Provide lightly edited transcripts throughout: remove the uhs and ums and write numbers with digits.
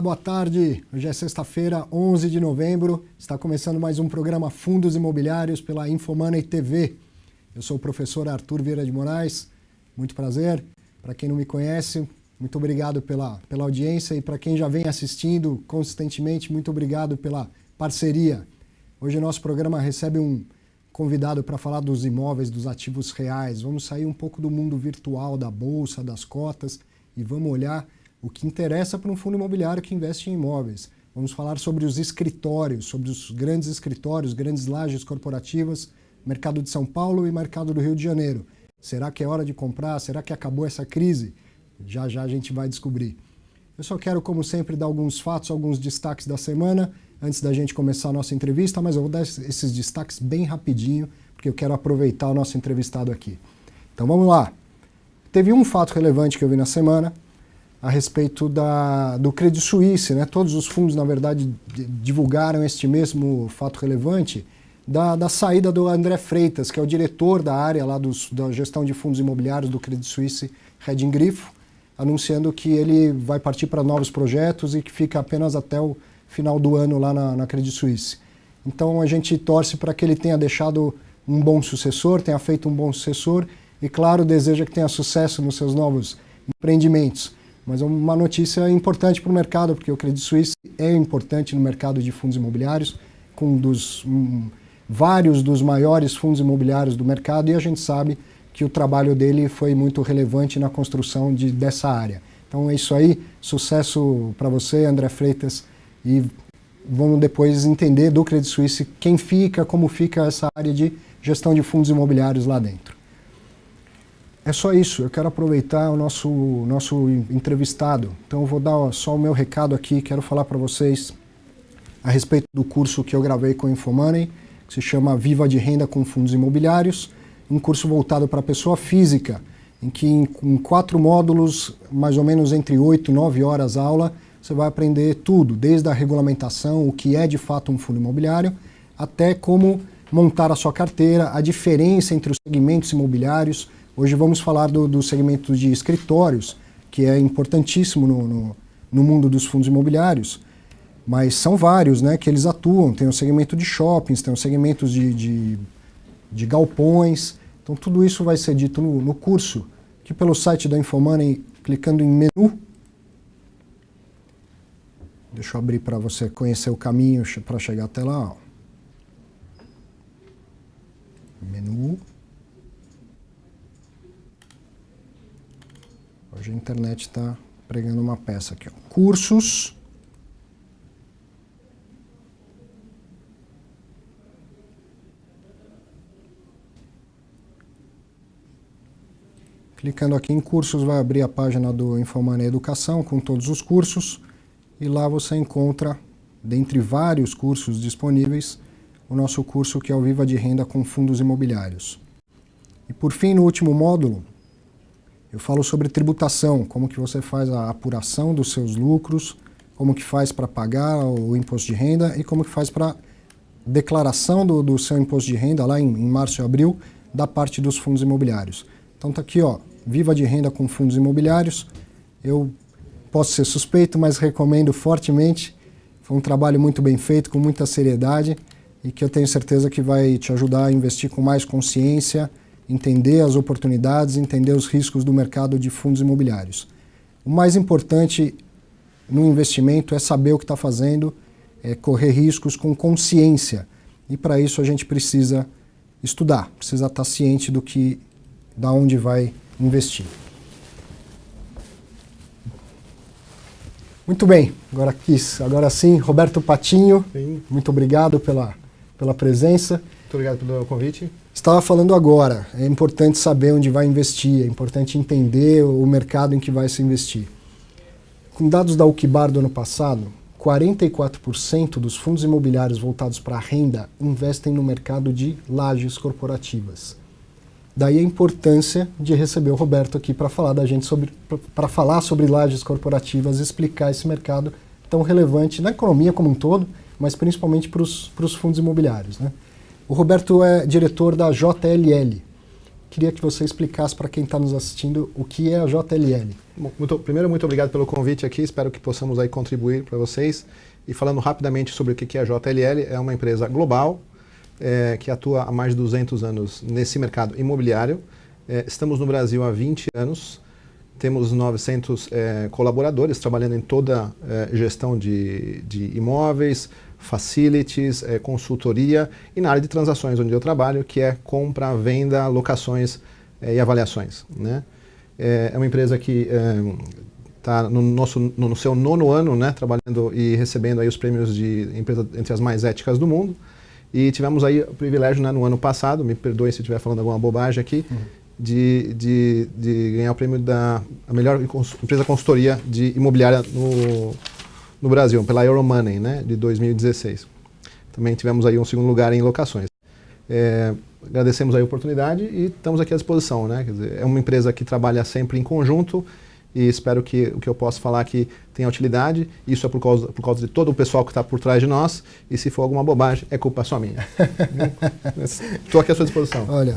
boa tarde. Hoje é sexta-feira, 11 de novembro. Está começando mais um programa Fundos Imobiliários pela Infomoney TV. Eu sou o professor Arthur Vieira de Moraes. Muito prazer. Para quem não me conhece, muito obrigado pela audiência. E para quem já vem assistindo consistentemente, muito obrigado pela parceria. Hoje o nosso programa recebe um convidado para falar dos imóveis, dos ativos reais. Vamos sair um pouco do mundo virtual, da bolsa, das cotas e vamos olhar o que interessa para um fundo imobiliário que investe em imóveis. Vamos falar sobre os escritórios, sobre os grandes escritórios, grandes lajes corporativas, mercado de São Paulo e mercado do Rio de Janeiro. Será que é hora de comprar? Será que acabou essa crise? Já já a gente vai descobrir. Eu só quero, como sempre, dar alguns fatos, alguns destaques da semana, antes da gente começar a nossa entrevista, mas eu vou dar esses destaques bem rapidinho, porque eu quero aproveitar o nosso entrevistado aqui. Então vamos lá. Teve um fato relevante que eu vi na semana, a respeito do Credit Suisse, né? Todos os fundos, na verdade, divulgaram este mesmo fato relevante da saída do André Freitas, que é o diretor da área lá da gestão de fundos imobiliários do Credit Suisse Reding Grifo, anunciando que ele vai partir para novos projetos e que fica apenas até o final do ano lá na Credit Suisse. Então a gente torce para que ele tenha deixado um bom sucessor, tenha feito um bom sucessor e, claro, deseja que tenha sucesso nos seus novos empreendimentos. Mas é uma notícia importante para o mercado, porque o Credit Suisse é importante no mercado de fundos imobiliários, com vários dos maiores fundos imobiliários do mercado, e a gente sabe que o trabalho dele foi muito relevante na construção dessa área. Então é isso aí, sucesso para você, André Freitas, e vamos depois entender do Credit Suisse quem fica, como fica essa área de gestão de fundos imobiliários lá dentro. É só isso, eu quero aproveitar o nosso entrevistado. Então eu vou dar só o meu recado aqui, quero falar para vocês a respeito do curso que eu gravei com a Infomoney, que se chama Viva de Renda com Fundos Imobiliários, um curso voltado para a pessoa física, em que em 4 módulos, mais ou menos entre 8 e 9 horas aula, você vai aprender tudo, desde a regulamentação, o que é de fato um fundo imobiliário, até como montar a sua carteira, a diferença entre os segmentos imobiliários. Hoje vamos falar do segmento de escritórios, que é importantíssimo no mundo dos fundos imobiliários, mas são vários, né, que eles atuam. Tem o segmento de shoppings, tem os segmentos de galpões. Então tudo isso vai ser dito no curso, que pelo site da Infomoney, clicando em menu, deixa eu abrir para você conhecer o caminho para chegar até lá. Ó. Menu. Hoje a internet está pregando uma peça aqui. Ó. Cursos. Clicando aqui em cursos, vai abrir a página do Infomoney Educação com todos os cursos. E lá você encontra, dentre vários cursos disponíveis, o nosso curso que é o Viva de Renda com Fundos Imobiliários. E por fim, no último módulo, eu falo sobre tributação, como que você faz a apuração dos seus lucros, como que faz para pagar o imposto de renda e como que faz para declaração do seu imposto de renda lá em março e abril da parte dos fundos imobiliários. Então tá aqui, ó, Viva de Renda com Fundos Imobiliários. Eu posso ser suspeito, mas recomendo fortemente. Foi um trabalho muito bem feito, com muita seriedade e que eu tenho certeza que vai te ajudar a investir com mais consciência, entender as oportunidades, entender os riscos do mercado de fundos imobiliários. O mais importante no investimento é saber o que está fazendo, é correr riscos com consciência. E para isso a gente precisa estudar, precisa estar ciente da onde vai investir. Muito bem, agora sim, Roberto Patinho, sim. Muito obrigado pela presença. Muito obrigado pelo convite. Estava falando agora, é importante saber onde vai investir, é importante entender o mercado em que vai se investir. Com dados da Uquibar do ano passado, 44% dos fundos imobiliários voltados para a renda investem no mercado de lajes corporativas. Daí a importância de receber o Roberto aqui para falar para falar sobre lajes corporativas, explicar esse mercado tão relevante na economia como um todo, mas principalmente para os fundos imobiliários, né? O Roberto é diretor da JLL, queria que você explicasse para quem está nos assistindo o que é a JLL. Bom, primeiro, muito obrigado pelo convite aqui, espero que possamos aí contribuir para vocês. E falando rapidamente sobre o que é a JLL, é uma empresa global que atua há mais de 200 anos nesse mercado imobiliário. Estamos no Brasil há 20 anos, temos 900 colaboradores trabalhando em toda a gestão de imóveis, facilities, consultoria e na área de transações onde eu trabalho, que é compra, venda, locações e avaliações, né? É uma empresa que está no seu 9º ano, né, trabalhando e recebendo aí os prêmios de empresa entre as mais éticas do mundo. E tivemos aí o privilégio, né, no ano passado, me perdoe se eu estiver falando alguma bobagem aqui, de ganhar o prêmio da melhor empresa consultoria de imobiliária no Brasil, pela Euromoney, né, de 2016. Também tivemos aí um 2º lugar em locações. Agradecemos aí a oportunidade e estamos aqui à disposição, né? Quer dizer, é uma empresa que trabalha sempre em conjunto e espero que o que eu posso falar aqui tenha utilidade. Isso é por causa de todo o pessoal que está por trás de nós e se for alguma bobagem, é culpa só minha. Estou aqui à sua disposição. Olha,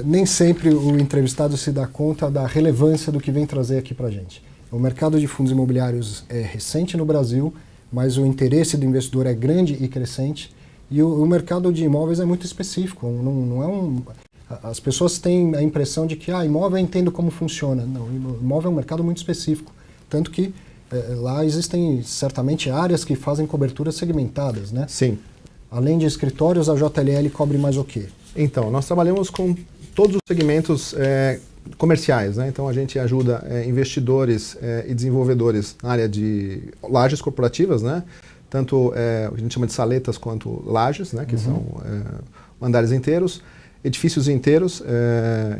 nem sempre o entrevistado se dá conta da relevância do que vem trazer aqui para a gente. O mercado de fundos imobiliários é recente no Brasil, mas o interesse do investidor é grande e crescente. E o mercado de imóveis é muito específico. Não é as pessoas têm a impressão de que imóvel eu entendo como funciona. Não, imóvel é um mercado muito específico. Tanto que lá existem certamente áreas que fazem coberturas segmentadas, né? Sim. Além de escritórios, a JLL cobre mais o quê? Então, nós trabalhamos com todos os segmentos comerciais, né? Então a gente ajuda investidores e desenvolvedores na área de lajes corporativas, né? Tanto o que a gente chama de saletas quanto lajes, né? Que são andares inteiros, edifícios inteiros,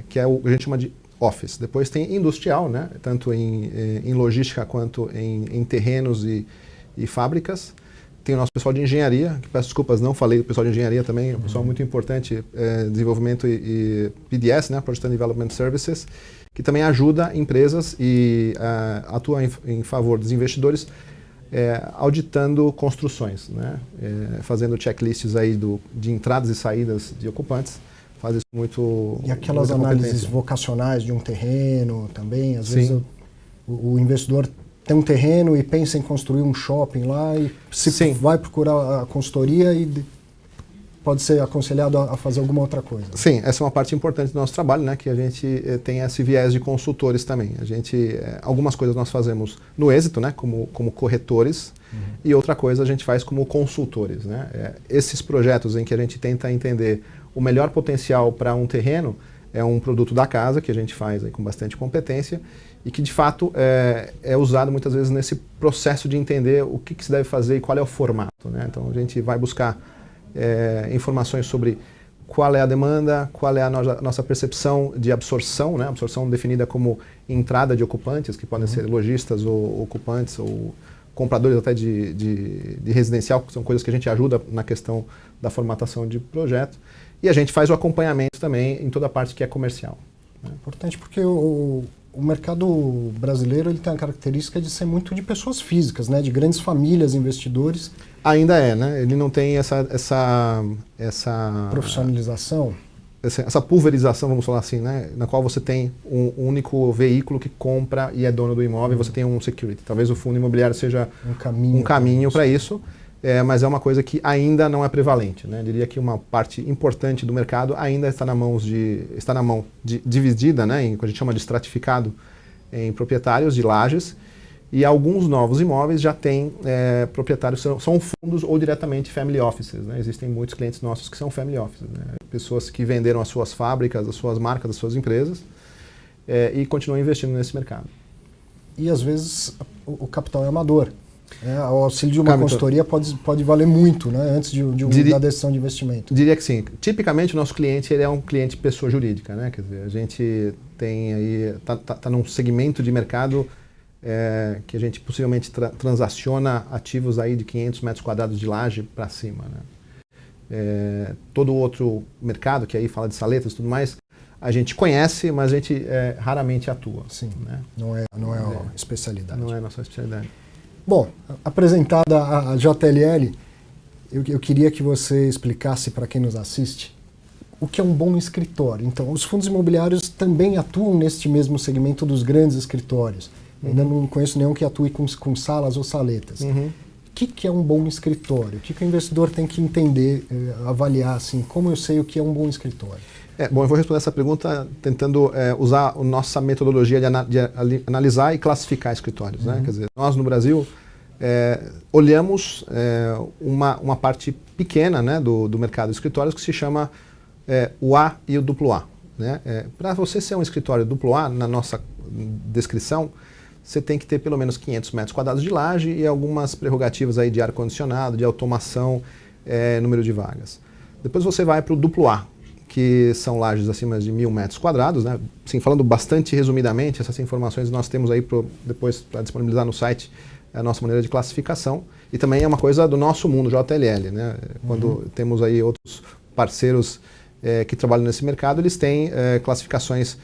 que é o que a gente chama de office. Depois tem industrial, né? Tanto em logística quanto em terrenos e fábricas. Tem o nosso pessoal de engenharia, que peço desculpas, não falei do pessoal de engenharia também, é um pessoal muito importante, desenvolvimento e PDS, né, Project and Development Services, que também ajuda empresas e atua em favor dos investidores, auditando construções, né, fazendo checklists aí de entradas e saídas de ocupantes, faz isso muito. E aquelas análises vocacionais de um terreno também, às vezes o investidor tem um terreno e pensa em construir um shopping lá e vai procurar a consultoria e pode ser aconselhado a fazer alguma outra coisa. Sim, essa é uma parte importante do nosso trabalho, né, que a gente tem esse viés de consultores também. A gente, algumas coisas nós fazemos no êxito, né, como corretores, e outra coisa a gente faz como consultores, né. Esses projetos em que a gente tenta entender o melhor potencial para um terreno é um produto da casa que a gente faz aí com bastante competência e que de fato é usado muitas vezes nesse processo de entender o que se deve fazer e qual é o formato, né? Então a gente vai buscar informações sobre qual é a demanda, qual é a nossa percepção de absorção, né? Absorção definida como entrada de ocupantes, que podem ser lojistas ou ocupantes ou compradores até de residencial, que são coisas que a gente ajuda na questão da formatação de projeto. E a gente faz o acompanhamento também em toda a parte que é comercial, né? Importante porque o mercado brasileiro ele tem a característica de ser muito de pessoas físicas, né? De grandes famílias, investidores. Ainda né? Ele não tem essa profissionalização. Essa pulverização, vamos falar assim, né? Na qual você tem um único veículo que compra e é dono do imóvel e você tem um security. Talvez o fundo imobiliário seja um caminho para isso. Mas é uma coisa que ainda não é prevalente, né? Eu diria que uma parte importante do mercado ainda está na mão dividida, né? Em que a gente chama de estratificado em proprietários de lajes, e alguns novos imóveis já têm proprietários, são fundos ou diretamente family offices, né? Existem muitos clientes nossos que são family offices, né? Pessoas que venderam as suas fábricas, as suas marcas, as suas empresas e continuam investindo nesse mercado. E às vezes o capital é amador. O auxílio de uma consultoria pode valer muito, né, antes da decisão de investimento. Diria que sim. Tipicamente o nosso cliente ele é um cliente pessoa jurídica, né? Quer dizer, a gente tem aí tá num segmento de mercado que a gente possivelmente transaciona ativos aí de 500 metros quadrados de laje para cima, né? Todo outro mercado que aí fala de saletas e tudo mais, a gente conhece, mas a gente raramente atua. Sim, né? Não é a especialidade. Não é a nossa especialidade. Bom, apresentada a JLL, eu queria que você explicasse para quem nos assiste o que é um bom escritório. Então, os fundos imobiliários também atuam neste mesmo segmento dos grandes escritórios. Ainda não conheço nenhum que atue com salas ou saletas. O que é um bom escritório? O que o investidor tem que entender, avaliar, assim, como eu sei o que é um bom escritório? Bom, eu vou responder essa pergunta tentando usar a nossa metodologia de analisar e classificar escritórios. Né? Quer dizer, nós no Brasil olhamos uma parte pequena, né, do mercado de escritórios que se chama o A e o duplo A. Né? Para você ser um escritório duplo A, na nossa descrição, você tem que ter pelo menos 500 metros quadrados de laje e algumas prerrogativas aí de ar-condicionado, de automação, número de vagas. Depois você vai para o duplo A, que são lajes acima de 1.000 metros quadrados. Né? Sim, falando bastante resumidamente, essas informações nós temos aí depois para disponibilizar no site a nossa maneira de classificação. E também é uma coisa do nosso mundo, JLL. Né? Quando temos aí outros parceiros que trabalham nesse mercado, eles têm classificações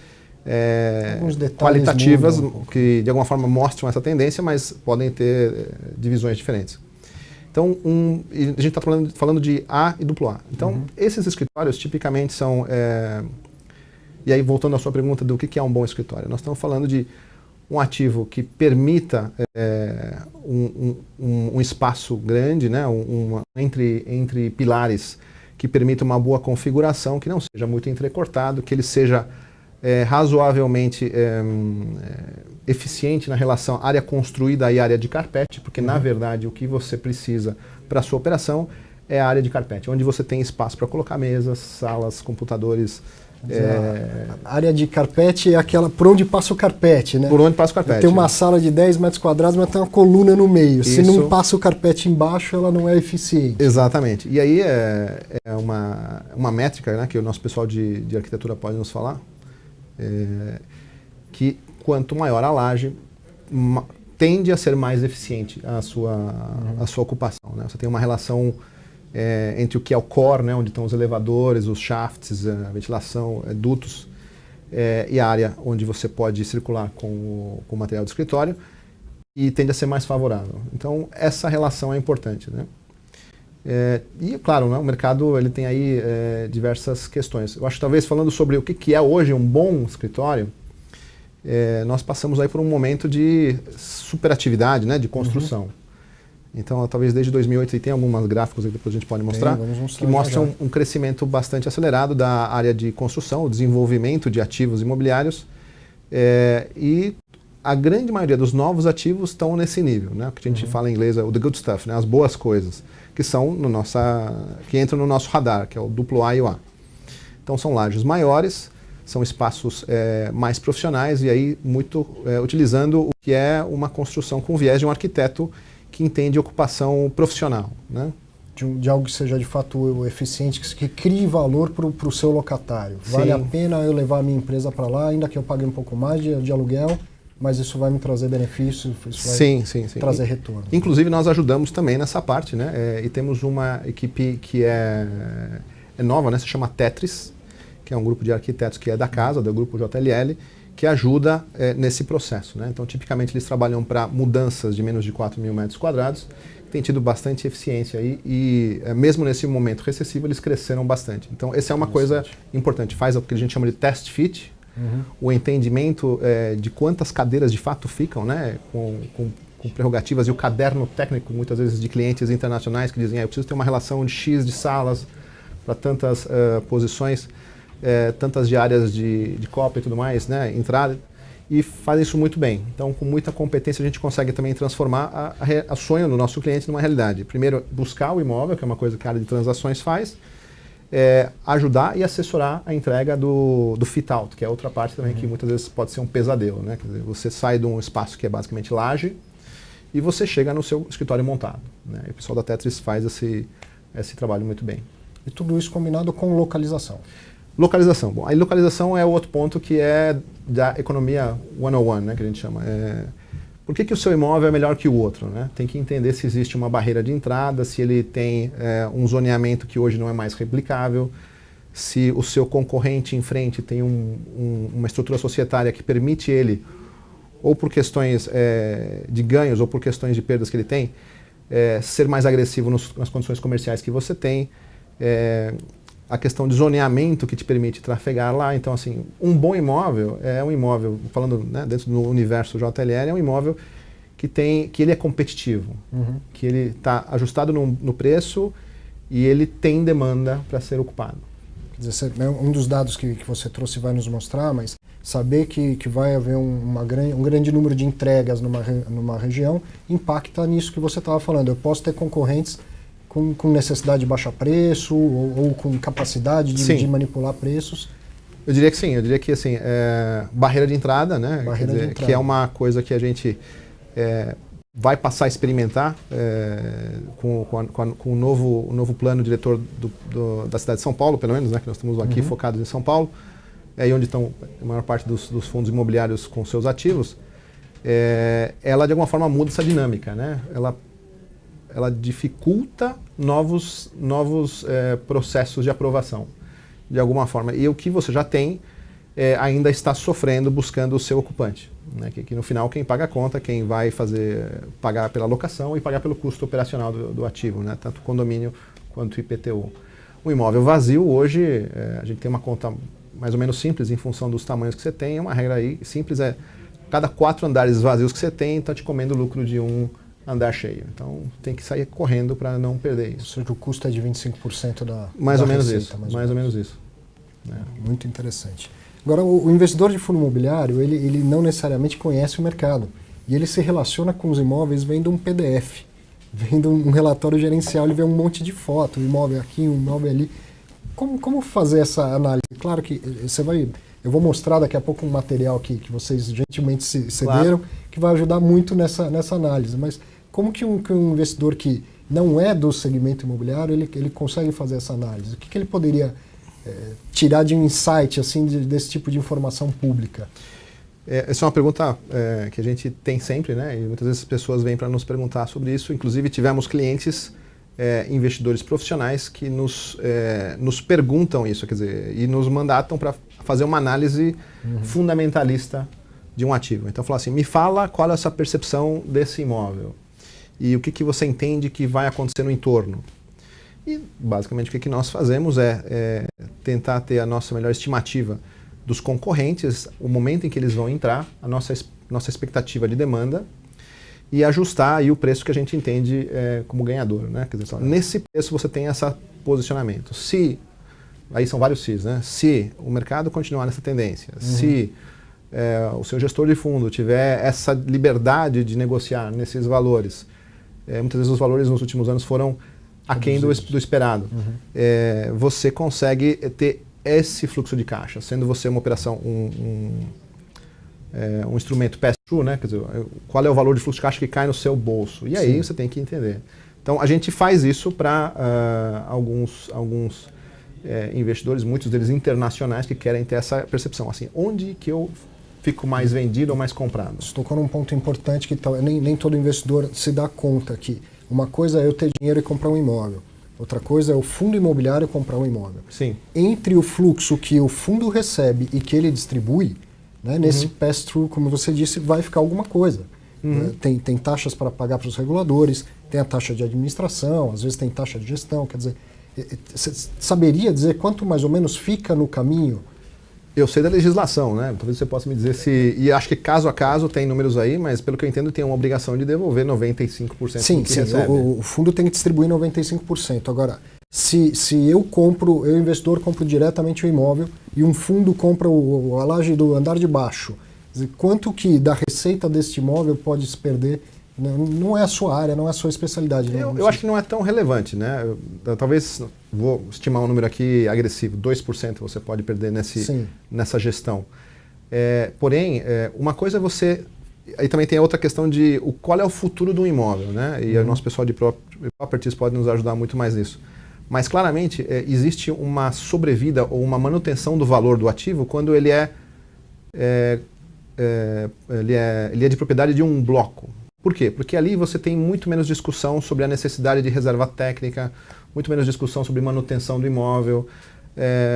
qualitativas que de alguma forma mostram essa tendência, mas podem ter divisões diferentes. Então, a gente está falando de A e duplo A. Então, esses escritórios tipicamente são... e aí, voltando à sua pergunta do que é um bom escritório, nós estamos falando de um ativo que permita um espaço grande, né, entre pilares, que permita uma boa configuração, que não seja muito entrecortado, que ele seja razoavelmente eficiente na relação área construída e área de carpete, porque na verdade o que você precisa para a sua operação é a área de carpete, onde você tem espaço para colocar mesas, salas, computadores. A área de carpete é aquela por onde passa o carpete, né? Por onde passa o carpete. Tem uma sala de 10 metros quadrados, mas tem uma coluna no meio. Isso. Se não passa o carpete embaixo, ela não é eficiente. Exatamente. E aí é uma métrica, né, que o nosso pessoal de arquitetura pode nos falar, que quanto maior a laje, tende a ser mais eficiente a sua ocupação. Né? Você tem uma relação entre o que é o core, né, onde estão os elevadores, os shafts, a ventilação, dutos, e a área onde você pode circular com o material de escritório, e tende a ser mais favorável. Então, essa relação é importante. Né? E, claro, né, o mercado ele tem aí diversas questões. Eu acho que talvez falando sobre o que é hoje um bom escritório, nós passamos aí por um momento de superatividade, né, de construção. Então, talvez desde 2008, e tem alguns gráficos aí que depois a gente pode mostrar, que mostram um crescimento bastante acelerado da área de construção, o desenvolvimento de ativos imobiliários, e a grande maioria dos novos ativos estão nesse nível, né, o que a gente fala em inglês é o the good stuff, né, as boas coisas, que são que entram no nosso radar, que é o duplo A e o A. Então, são lajes maiores, são espaços mais profissionais e aí muito utilizando o que é uma construção com viés de um arquiteto que entende ocupação profissional. Né? De algo que seja de fato eficiente, que crie valor para o seu locatário. Vale a pena eu levar a minha empresa para lá, ainda que eu pague um pouco mais de aluguel, mas isso vai me trazer benefício, isso vai trazer retorno. Inclusive nós ajudamos também nessa parte, né? E temos uma equipe que é nova, né? Se chama Tetris, que é um grupo de arquitetos que é da casa, do grupo JLL, que ajuda nesse processo. Né? Então, tipicamente, eles trabalham para mudanças de menos de 4.000 metros quadrados, tem tido bastante eficiência aí, e mesmo nesse momento recessivo, eles cresceram bastante. Então, essa é uma coisa importante. Faz o que a gente chama de test fit, o entendimento de quantas cadeiras de fato ficam, né? com prerrogativas, e o caderno técnico, muitas vezes, de clientes internacionais que dizem eu preciso ter uma relação de X de salas para tantas posições, tantas de áreas de copa e tudo mais, né, entrada, e faz isso muito bem. Então, com muita competência, a gente consegue também transformar a sonho do nosso cliente numa realidade. Primeiro, buscar o imóvel, que é uma coisa que a área de transações faz, ajudar e assessorar a entrega do fit-out, que é outra parte também que muitas vezes pode ser um pesadelo. Né? Quer dizer, você sai de um espaço que é basicamente laje e você chega no seu escritório montado. Né? E o pessoal da Tetris faz esse trabalho muito bem. E tudo isso combinado com localização. Localização. Bom, a localização é o outro ponto que é da economia 101, né, que a gente chama. Por que o seu imóvel é melhor que o outro? Né? Tem que entender se existe uma barreira de entrada, se ele tem um zoneamento que hoje não é mais replicável, se o seu concorrente em frente tem uma estrutura societária que permite ele, ou por questões de ganhos ou por questões de perdas que ele tem, ser mais agressivo nas condições comerciais que você tem. a questão de zoneamento que te permite trafegar lá. Então, assim, um bom imóvel é um imóvel, falando, né, dentro do universo JLL, é um imóvel que ele é competitivo, que ele está ajustado no preço e ele tem demanda para ser ocupado. Quer dizer, um dos dados que você trouxe vai nos mostrar, mas saber que vai haver um grande número de entregas numa região impacta nisso que você estava falando. Eu posso ter concorrentes com necessidade de baixar preço ou com capacidade de manipular preços. Eu diria que sim, eu diria que assim, barreira de entrada, né? Barreira de entrada. Que é uma coisa que a gente vai passar a experimentar com o novo plano diretor da cidade de São Paulo, pelo menos, né? Que nós estamos aqui focados em São Paulo, e onde estão a maior parte dos fundos imobiliários com seus ativos. Ela de alguma forma muda essa dinâmica, né? Ela dificulta novos processos de aprovação, de alguma forma. E o que você já tem ainda está sofrendo, buscando o seu ocupante. Né? Que no final quem paga a conta, quem vai pagar pela locação e pagar pelo custo operacional do ativo, né? Tanto condomínio quanto IPTU. O imóvel vazio, hoje, a gente tem uma conta mais ou menos simples em função dos tamanhos que você tem. Uma regra aí simples cada 4 andares vazios que você tem, está te comendo o lucro de um andar cheio. Então tem que sair correndo para não perder isso. Ou seja, o custo é de 25% da mais ou menos receita, isso. Mais ou menos isso. Muito interessante. Agora, o investidor de fundo imobiliário, ele não necessariamente conhece o mercado. E ele se relaciona com os imóveis vendo um PDF, vendo um relatório gerencial, ele vê um monte de foto, um imóvel aqui, um imóvel ali. Como fazer essa análise? Claro que eu vou mostrar daqui a pouco um material que vocês gentilmente cederam, que vai ajudar muito nessa análise. Mas como que um investidor que não é do segmento imobiliário, ele consegue fazer essa análise? O que ele poderia tirar de um insight assim, desse tipo de informação pública? Essa é uma pergunta que a gente tem sempre, né? E muitas vezes as pessoas vêm para nos perguntar sobre isso. Inclusive tivemos clientes, investidores profissionais que nos perguntam isso, quer dizer, e nos mandatam para fazer uma análise fundamentalista de um ativo. Então falar assim, me fala qual é a sua percepção desse imóvel e o que você entende que vai acontecer no entorno. E, basicamente, o que nós fazemos é tentar ter a nossa melhor estimativa dos concorrentes, o momento em que eles vão entrar, a nossa expectativa de demanda e ajustar aí o preço que a gente entende como ganhador, né? Quer dizer, nesse preço você tem esse posicionamento. Aí são vários Cs, né? Se o mercado continuar nessa tendência, se o seu gestor de fundo tiver essa liberdade de negociar nesses valores, muitas vezes os valores nos últimos anos foram aquém do esperado. Você consegue ter esse fluxo de caixa, sendo você uma operação, um instrumento pass-through, né? Quer dizer, qual é o valor de fluxo de caixa que cai no seu bolso? E aí você tem que entender. Então, a gente faz isso para alguns investidores, muitos deles internacionais, que querem ter essa percepção. Assim, onde que eu fico mais vendido ou mais comprado? Você tocou num ponto importante que nem todo investidor se dá conta que uma coisa é eu ter dinheiro e comprar um imóvel. Outra coisa é o fundo imobiliário comprar um imóvel. Sim. Entre o fluxo que o fundo recebe e que ele distribui, né, nesse pass-through, como você disse, vai ficar alguma coisa. Tem taxas para pagar para os reguladores, tem a taxa de administração, às vezes tem taxa de gestão. Quer dizer, você saberia dizer quanto mais ou menos fica no caminho? Eu sei da legislação, né? Talvez você possa me dizer se... E acho que caso a caso tem números aí, mas pelo que eu entendo tem uma obrigação de devolver 95% do que recebe. O fundo tem que distribuir 95%. Agora, se eu investidor, compro diretamente o imóvel e um fundo compra a laje do andar de baixo, quer dizer, quanto que da receita deste imóvel pode se perder? Não é a sua área, não é a sua especialidade. Eu acho que não é tão relevante, né? Talvez, vou estimar um número aqui agressivo, 2% você pode perder nessa gestão. Porém, uma coisa é você... Aí também tem a outra questão de qual é o futuro do imóvel, né? E o nosso pessoal de properties pode nos ajudar muito mais nisso. Mas claramente existe uma sobrevida ou uma manutenção do valor do ativo quando ele é de propriedade de um bloco. Por quê? Porque ali você tem muito menos discussão sobre a necessidade de reserva técnica, muito menos discussão sobre manutenção do imóvel,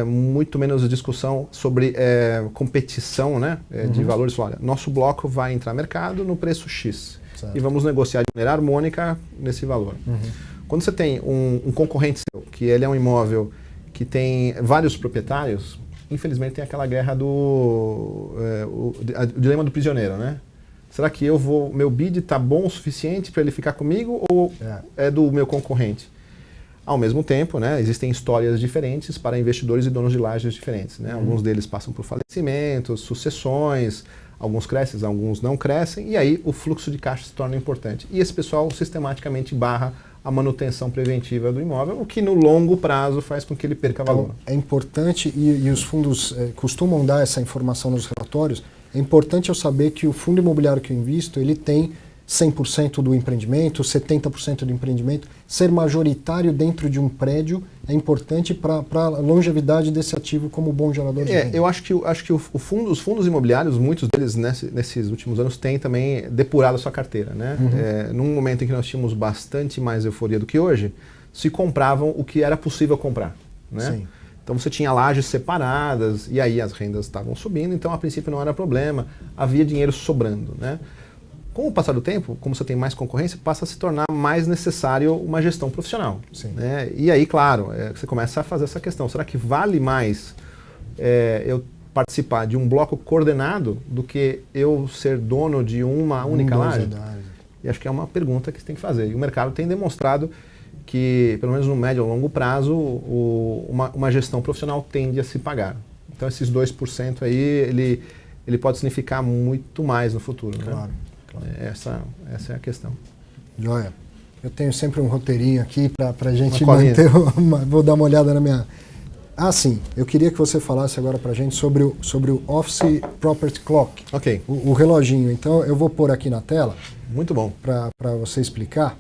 muito menos discussão sobre competição, né, de valores. Olha, nosso bloco vai entrar no mercado no preço X e vamos negociar de maneira harmônica nesse valor. Quando você tem um concorrente seu, que ele é um imóvel que tem vários proprietários, infelizmente tem aquela guerra o dilema do prisioneiro, né? Será que meu bid está bom o suficiente para ele ficar comigo ou é do meu concorrente? Ao mesmo tempo, né, existem histórias diferentes para investidores e donos de lajes diferentes, né? Alguns deles passam por falecimentos, sucessões, alguns crescem, alguns não crescem, e aí o fluxo de caixa se torna importante. E esse pessoal sistematicamente barra a manutenção preventiva do imóvel, o que no longo prazo faz com que ele perca valor. É importante, e os fundos costumam dar essa informação nos relatórios, é importante eu saber que o fundo imobiliário que eu invisto, ele tem 100% do empreendimento, 70% do empreendimento. Ser majoritário dentro de um prédio é importante para a longevidade desse ativo como bom gerador de renda. Eu acho que os fundos imobiliários, muitos deles nesses últimos anos, têm também depurado a sua carteira, né? Num momento em que nós tínhamos bastante mais euforia do que hoje, se compravam o que era possível comprar, né? Sim. Então você tinha lajes separadas e aí as rendas estavam subindo, então a princípio não era problema, havia dinheiro sobrando, né? Com o passar do tempo, como você tem mais concorrência, passa a se tornar mais necessário uma gestão profissional. Sim. Né? E aí, claro, você começa a fazer essa questão. Será que vale mais eu participar de um bloco coordenado do que eu ser dono de uma única laje? E acho que é uma pergunta que você tem que fazer. E o mercado tem demonstrado que, pelo menos no médio ou longo prazo, uma gestão profissional tende a se pagar. Então, esses 2% aí, ele pode significar muito mais no futuro. Claro. Né? Essa é a questão. Joia. Eu tenho sempre um roteirinho aqui para a gente manter. Vou dar uma olhada na minha. Sim. Eu queria que você falasse agora para a gente sobre o Office Property Clock. Ok. O reloginho. Então, eu vou pôr aqui na tela. Muito bom. Para você explicar.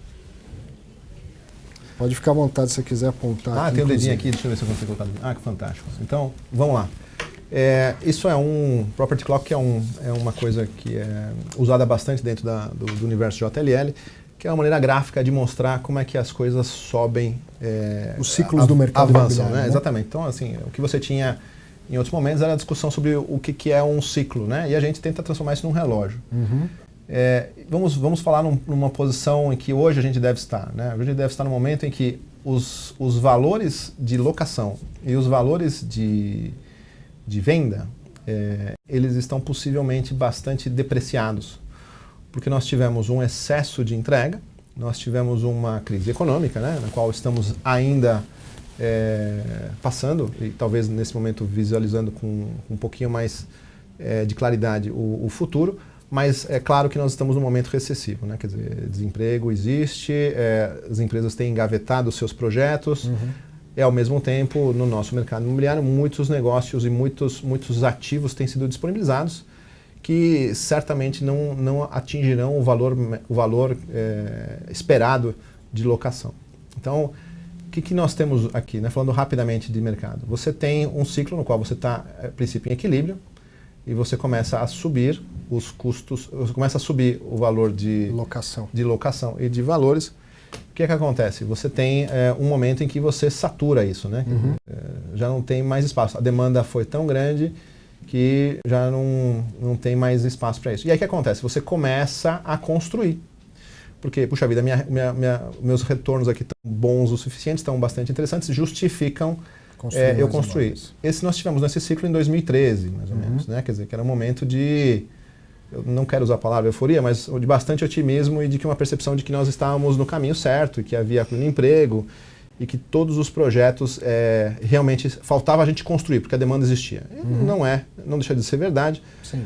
Pode ficar à vontade se você quiser apontar. Tem um dedinho aqui. Deixa eu ver se eu consigo colocar. Que fantástico. Então, vamos lá. Isso é Property Clock, que é uma coisa que é usada bastante dentro do universo JLL, que é uma maneira gráfica de mostrar como é que as coisas sobem, os ciclos do mercado avançam, né? Exatamente. Então, assim, o que você tinha em outros momentos era a discussão sobre o que é um ciclo, né? E a gente tenta transformar isso num relógio. Vamos falar numa posição em que hoje a gente deve estar, né? Hoje a gente deve estar no momento em que os valores de locação e os valores de venda, eles estão possivelmente bastante depreciados, porque nós tivemos um excesso de entrega, nós tivemos uma crise econômica, né, na qual estamos ainda passando, e talvez nesse momento visualizando com um pouquinho mais de claridade o futuro, mas é claro que nós estamos num momento recessivo, né? Quer dizer, desemprego existe, as empresas têm engavetado os seus projetos, ao mesmo tempo, no nosso mercado imobiliário, muitos negócios e muitos ativos têm sido disponibilizados que certamente não atingirão o valor esperado de locação. Então, o que nós temos aqui, né? Falando rapidamente de mercado? Você tem um ciclo no qual você está, a princípio, em equilíbrio e você começa a subir os custos, você começa a subir o valor de locação e de valores. O que acontece? Você tem um momento em que você satura isso, né? Já não tem mais espaço. A demanda foi tão grande que já não tem mais espaço para isso. E aí o que acontece? Você começa a construir. Porque, puxa vida, meus retornos aqui estão bons o suficiente, estão bastante interessantes, justificam eu construir. Esse nós tivemos nesse ciclo em 2013, mais ou menos, né? Quer dizer, que era um momento de... Eu não quero usar a palavra euforia, mas de bastante otimismo e de que uma percepção de que nós estávamos no caminho certo, e que havia emprego e que todos os projetos realmente faltava a gente construir, porque a demanda existia. Não deixa de ser verdade. Sim.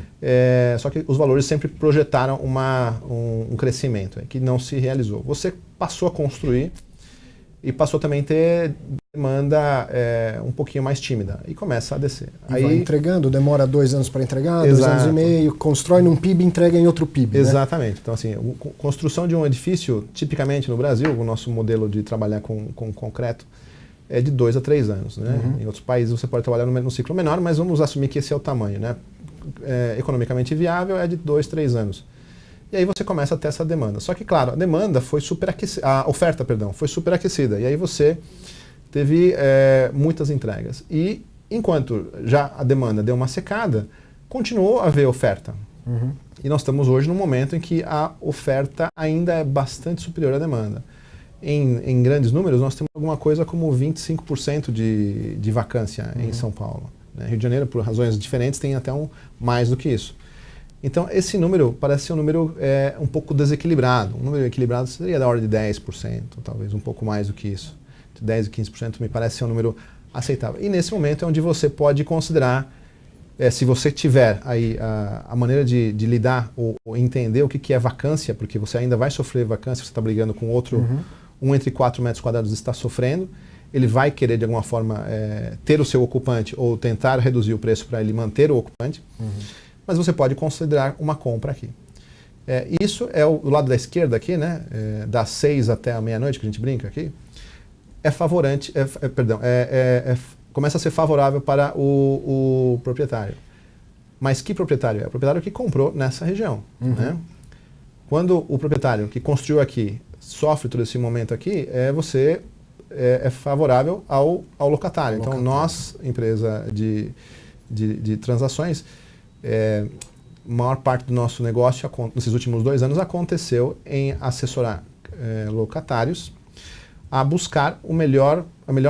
Só que os valores sempre projetaram um crescimento que não se realizou. Você passou a construir e passou também a ter demanda um pouquinho mais tímida e começa a descer. Aí vai entregando, demora 2 anos para entregar, 2 anos e meio, constrói num PIB e entrega em outro PIB. Exatamente. Né? Então, assim, construção de um edifício, tipicamente no Brasil, o nosso modelo de trabalhar com concreto é de 2 a 3 anos. Né? Em outros países você pode trabalhar num ciclo menor, mas vamos assumir que esse é o tamanho. Né? Economicamente viável é de 2, 3 anos. E aí você começa a ter essa demanda. Só que, claro, a oferta foi superaquecida. E aí você teve muitas entregas. E enquanto já a demanda deu uma secada, continuou a haver oferta. E nós estamos hoje num momento em que a oferta ainda é bastante superior à demanda. Em grandes números, nós temos alguma coisa como 25% de vacância em São Paulo. Né? Rio de Janeiro, por razões diferentes, tem até mais do que isso. Então, esse número parece ser um número um pouco desequilibrado. Um número equilibrado seria da ordem de 10%, talvez um pouco mais do que isso. De 10% e 15% me parece ser um número aceitável. E nesse momento é onde você pode considerar, se você tiver aí a maneira de lidar ou entender o que é vacância, porque você ainda vai sofrer vacância, você está brigando com outro, um entre 4 metros quadrados está sofrendo, ele vai querer de alguma forma ter o seu ocupante ou tentar reduzir o preço para ele manter o ocupante, mas você pode considerar uma compra aqui. Isso é o lado da esquerda aqui, né? Das 6 até a meia-noite, que a gente brinca aqui, começa a ser favorável para o proprietário. Mas que proprietário é? O proprietário que comprou nessa região. Né? Quando o proprietário que construiu aqui sofre todo esse momento aqui, você é favorável ao locatário. Então, nós, empresa de transações, a maior parte do nosso negócio nesses últimos 2 anos aconteceu em assessorar locatários a buscar o melhor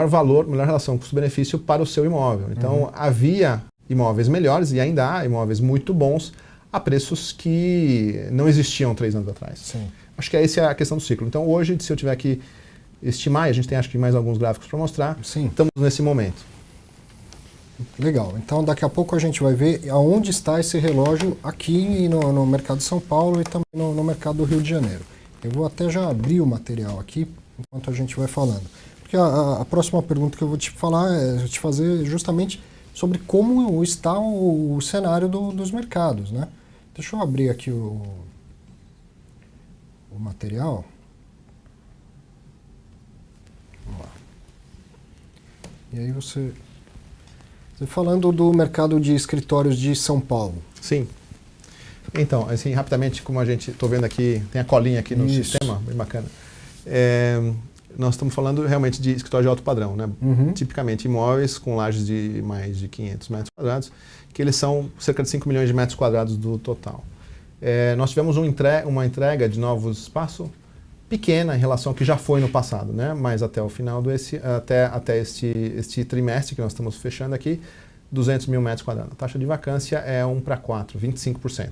valor, a melhor relação custo-benefício para o seu imóvel. Então, havia imóveis melhores e ainda há imóveis muito bons a preços que não existiam 3 anos atrás. Sim. Acho que essa é a questão do ciclo. Então, hoje, se eu tiver que estimar, e a gente tem acho que mais alguns gráficos para mostrar, estamos nesse momento. Legal. Então, daqui a pouco a gente vai ver aonde está esse relógio aqui no mercado de São Paulo e também no mercado do Rio de Janeiro. Eu vou até já abrir o material aqui, enquanto a gente vai falando. Porque a próxima pergunta que eu vou te fazer justamente sobre como está o cenário dos mercados, né? Deixa eu abrir aqui o material. Vamos lá. E aí você falando do mercado de escritórios de São Paulo. Sim. Então, assim, rapidamente, como a gente estou vendo aqui, tem a colinha aqui no sistema, bem bacana. Nós estamos falando realmente de escritório de alto padrão, né? Tipicamente imóveis com lajes de mais de 500 metros quadrados, que eles são cerca de 5 milhões de metros quadrados do total. Nós tivemos uma entrega de novos espaços pequena em relação ao que já foi no passado, né? Mas até o final até este trimestre que nós estamos fechando aqui, 200 mil metros quadrados. A taxa de vacância é 1:4, 25%.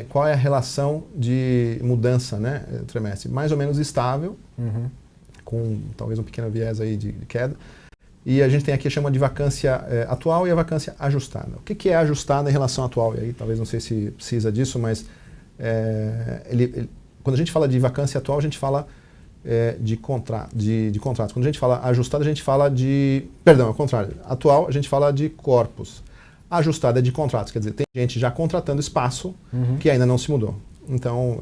Qual é a relação de mudança, né, trimestre? Mais ou menos estável, com talvez um pequeno viés aí de queda. E a gente tem aqui a chama de vacância atual e a vacância ajustada. O que é ajustada em relação à atual? E aí talvez não sei se precisa disso, mas quando a gente fala de vacância atual, a gente fala de contratos. Quando a gente fala ajustada, a gente fala de... Perdão, é o contrário. Atual, a gente fala de corpos. Ajustada é de contratos. Quer dizer, tem gente já contratando espaço que ainda não se mudou. Então...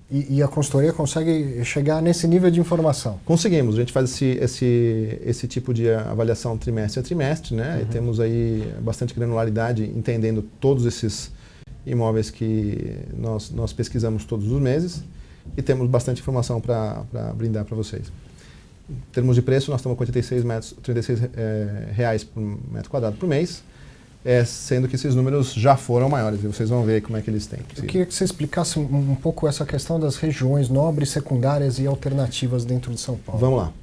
E a consultoria consegue chegar nesse nível de informação? Conseguimos. A gente faz esse tipo de avaliação trimestre a trimestre, né? E temos aí bastante granularidade, entendendo todos esses imóveis que nós pesquisamos todos os meses e temos bastante informação para brindar para vocês. Em termos de preço, nós estamos com R$36 reais por metro quadrado por mês, sendo que esses números já foram maiores e vocês vão ver como é que eles têm. Eu queria que você explicasse um pouco essa questão das regiões nobres, secundárias e alternativas dentro de São Paulo. Vamos lá.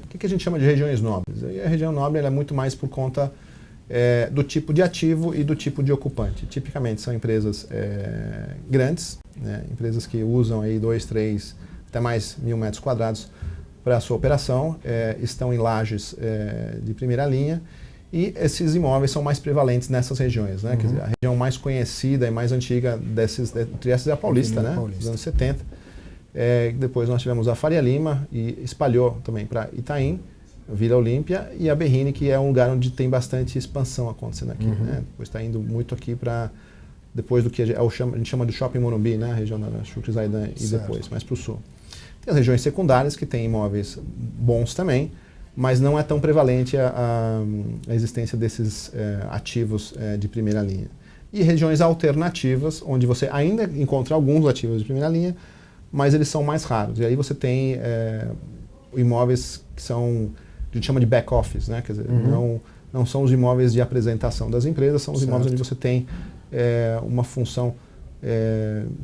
O que a gente chama de regiões nobres? A região nobre ela é muito mais por conta do tipo de ativo e do tipo de ocupante. Tipicamente são empresas grandes, né? Empresas que usam aí 2, 3, até mais 1.000 metros quadrados para a sua operação, estão em lajes de primeira linha e esses imóveis são mais prevalentes nessas regiões, né? Quer dizer, a região mais conhecida e mais antiga entre essas é a Paulista, né? Dos anos 70. Depois nós tivemos a Faria Lima e espalhou também para Itaim, Vila Olímpia e a Berrini, que é um lugar onde tem bastante expansão acontecendo aqui. Né? Depois está indo muito aqui para, depois do que a gente chama de Shopping Morumbi, né? A região da Chucre Zaidan e depois, mais para o sul. Tem as regiões secundárias, que têm imóveis bons também, mas não é tão prevalente a existência desses ativos de primeira linha. E regiões alternativas, onde você ainda encontra alguns ativos de primeira linha, mas eles são mais raros. E aí você tem imóveis que são... a gente chama de back office, né? Quer dizer, não são os imóveis de apresentação das empresas, são os imóveis onde você tem uma função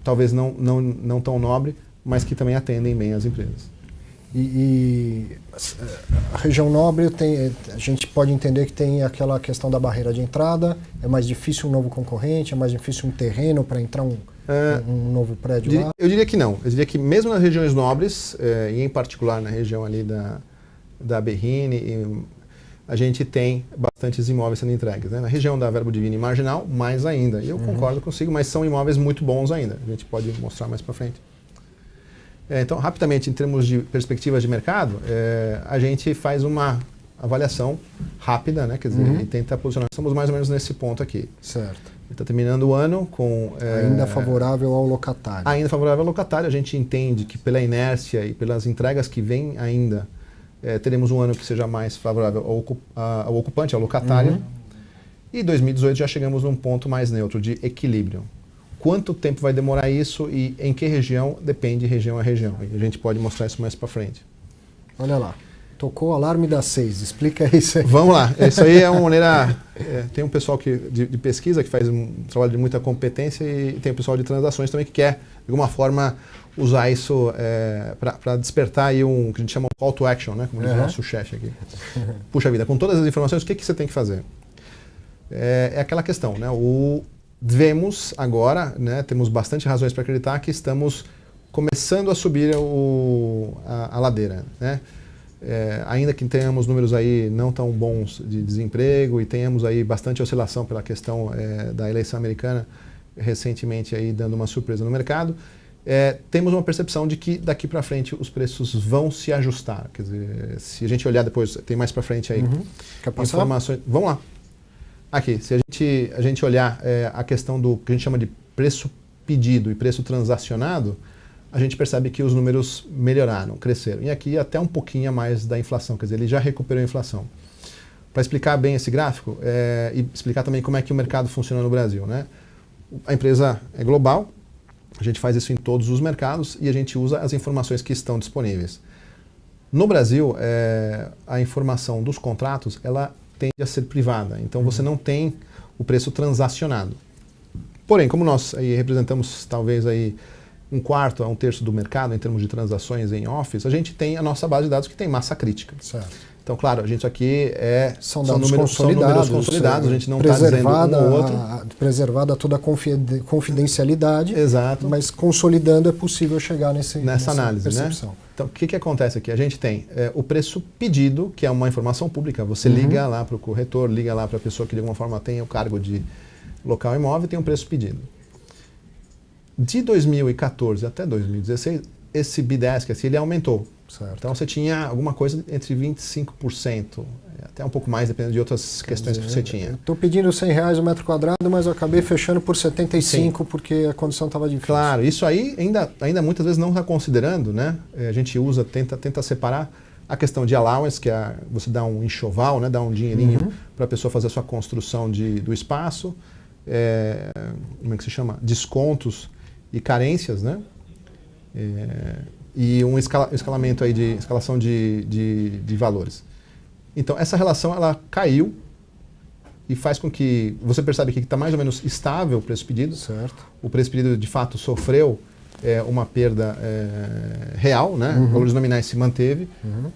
talvez não tão nobre, mas que também atendem bem as empresas. A região nobre a gente pode entender que tem aquela questão da barreira de entrada, é mais difícil um novo concorrente, é mais difícil um terreno para entrar um novo prédio lá? Eu diria que não. Eu diria que mesmo nas regiões nobres, e em particular na região ali da Berrini, a gente tem bastantes imóveis sendo entregues. Né? Na região da Verbo Divino e Marginal, mais ainda. E eu concordo consigo, mas são imóveis muito bons ainda. A gente pode mostrar mais para frente. Então, rapidamente, em termos de perspectivas de mercado, a gente faz uma avaliação rápida, né? Quer dizer, e tenta posicionar. Estamos mais ou menos nesse ponto aqui. Certo. Está terminando o ano com... ainda favorável ao locatário. Ainda favorável ao locatário. A gente entende que pela inércia e pelas entregas que vêm ainda, teremos um ano que seja mais favorável ao ocupante, ao locatário. E 2018 já chegamos num ponto mais neutro, de equilíbrio. Quanto tempo vai demorar isso e em que região? Depende de região a região. E a gente pode mostrar isso mais para frente. Olha lá. Tocou o alarme das 6. Explica isso aí. Vamos lá. Isso aí é uma maneira... tem um pessoal de pesquisa que faz um trabalho de muita competência e tem o pessoal de transações também que quer, de alguma forma, usar isso para despertar aí o que a gente chama de call to action, né? Como diz o nosso chefe aqui. Puxa vida, com todas as informações, o que você tem que fazer? É aquela questão, né? Vemos agora, né, temos bastante razões para acreditar que estamos começando a subir a ladeira. Né? Ainda que tenhamos números aí não tão bons de desemprego e tenhamos aí bastante oscilação pela questão da eleição americana, recentemente aí dando uma surpresa no mercado, temos uma percepção de que daqui para frente os preços vão se ajustar. Quer dizer, se a gente olhar depois, tem mais para frente aí informações. Vamos lá. Aqui, se a gente olhar a questão do que a gente chama de preço pedido e preço transacionado, a gente percebe que os números melhoraram, cresceram. E aqui até um pouquinho a mais da inflação, quer dizer, ele já recuperou a inflação. Para explicar bem esse gráfico e explicar também como é que o mercado funciona no Brasil. Né? A empresa é global, a gente faz isso em todos os mercados e a gente usa as informações que estão disponíveis. No Brasil, a informação dos contratos, ela tende a ser privada. Então você não tem o preço transacionado. Porém, como nós aí representamos talvez aí 1/4 a 1/3 do mercado em termos de transações em office, a gente tem a nossa base de dados que tem massa crítica. Certo. Então, claro, a gente aqui são números consolidados, a gente não está dizendo um ou outro. Preservada toda a confidencialidade. Exato. Mas consolidando é possível chegar nessa análise, percepção. Né? Então, o que acontece aqui? A gente tem o preço pedido, que é uma informação pública. Você liga lá para o corretor, liga lá para a pessoa que de alguma forma tem o cargo de local imóvel e tem um preço pedido. De 2014 até 2016, esse bid-ask ele aumentou. Certo. Então você tinha alguma coisa entre 25%, até um pouco mais, dependendo de outras questões que você tinha. Estou pedindo R$100 o metro quadrado, mas eu acabei fechando por 75 porque a condição estava difícil. Claro, isso aí ainda muitas vezes não está considerando, né? A gente usa, tenta separar a questão de allowance, que é você dá um enxoval, né? Dá um dinheirinho para a pessoa fazer a sua construção do espaço, como é que se chama? Descontos e carências, né? E um escalamento aí escalação de valores. Então, essa relação ela caiu e faz com que você percebe que está mais ou menos estável o preço pedido. Certo. O preço pedido, de fato, sofreu uma perda real, né? Valores nominais se manteve,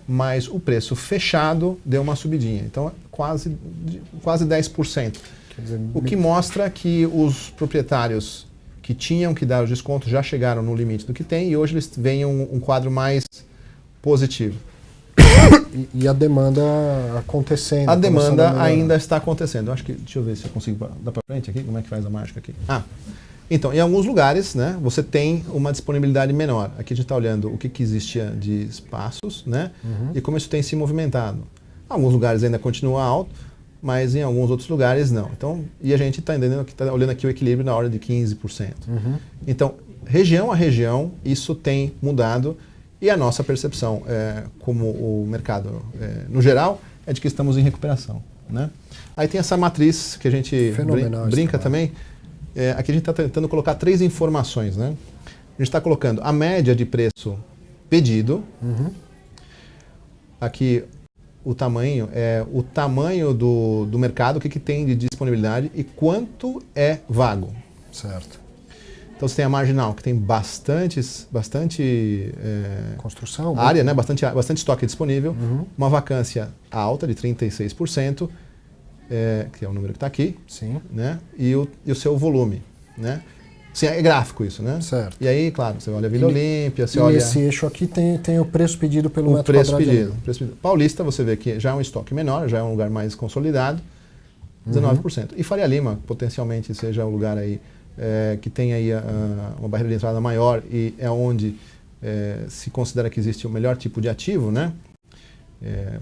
mas o preço fechado deu uma subidinha. Então, quase 10%. Quer dizer, o que mostra que os proprietários que tinham que dar os descontos já chegaram no limite do que tem e hoje eles veem um quadro mais positivo. E a demanda acontecendo. A demanda ainda está acontecendo. Acho que, deixa eu ver se eu consigo dar para frente aqui, como é que faz a mágica aqui. Então, em alguns lugares, né, você tem uma disponibilidade menor. Aqui a gente está olhando o que existia de espaços, né, e como isso tem se movimentado. Alguns lugares ainda continua alto, mas em alguns outros lugares não. Então, e a gente está olhando aqui o equilíbrio na ordem de 15%. Então, região a região, isso tem mudado e a nossa percepção, como o mercado no geral, é de que estamos em recuperação. Né? Aí tem essa matriz que a gente brinca também. Aqui a gente está tentando colocar 3 informações. Né? A gente está colocando a média de preço pedido. Aqui o tamanho do mercado, o que tem de disponibilidade e quanto é vago. Certo. Então você tem a Marginal, que tem bastante construção, área, né? Bastante estoque disponível, uma vacância alta de 36%, que é o número que está aqui, sim, né? E o seu volume, né? Sim, é gráfico isso, né? Certo. E aí, claro, você olha a Vila Olímpia, você olha... Nesse eixo aqui tem o preço pedido pelo metro preço quadrado. pedido. Paulista, você vê que já é um estoque menor, já é um lugar mais consolidado, 19%. E Faria Lima, potencialmente, seja um lugar aí que tem aí uma barreira de entrada maior e é onde se considera que existe o melhor tipo de ativo, né?